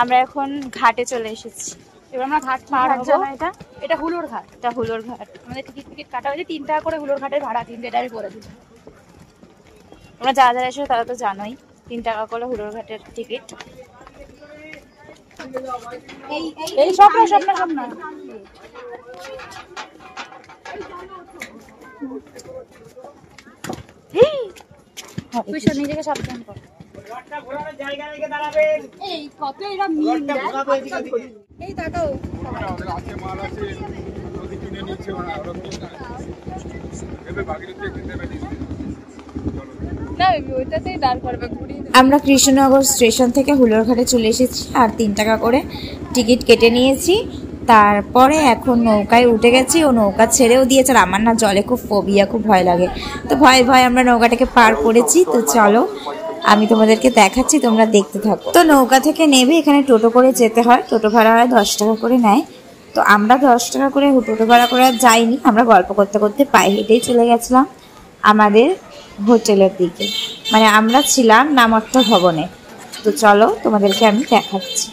আমরা এখন ঘাটে চলে এসেছি। এবার আমরা ঘাট পার হবো। এটা হুলোর ঘাট। এটা হুলোর ঘাট। আমাদের টিকিট কাটা হয়েছে 3 টাকা করে হুলোর ঘাটের ভাড়া, 3 টাকায় করে দিল। তোমরা যারা যারা এসে তারা তো জানোই 3 টাকা করে হুলোর ঘাটের টিকিট। এই সব না নিজেকে সাবধান কর। এই কত এরা মিল এই তাকাও আছে মাল আছে নদী কিনে নিচ্ছে ওরা এবে ভাগীরথী কিনতে পারিস না ওইটাতেই দাঁড় করবে ঘুরি। আমরা কৃষ্ণনগর স্টেশন থেকে হুলোর ঘাটে চলে এসেছি আর 3 টাকা করে টিকিট কেটে নিয়েছি। তারপরে এখন নৌকায় উঠে গেছি, ও নৌকা ছেড়েও দিয়েছে। আর আমার না জলে খুব ফোবিয়া, খুব ভয় লাগে, তো ভয় আমরা নৌকাটাকে পার করেছি। তো চলো আমি তোমাদেরকে দেখাচ্ছি, তোমরা দেখতে থাকো। তো নৌকা থেকে নেবে এখানে টোটো করে যেতে হয়, টোটো ভাড়া হয় 10 টাকা করে নেয়। তো আমরা 10 টাকা করে টোটো ভাড়া করে যাইনি, আমরা গল্প করতে করতে পায়ে হেঁটেই চলে গেছিলাম আমাদের হোটেলের দিকে। মানে আমরা ছিলাম নামত্ব ভবনে। তো চলো তোমাদেরকে আমি দেখাচ্ছি।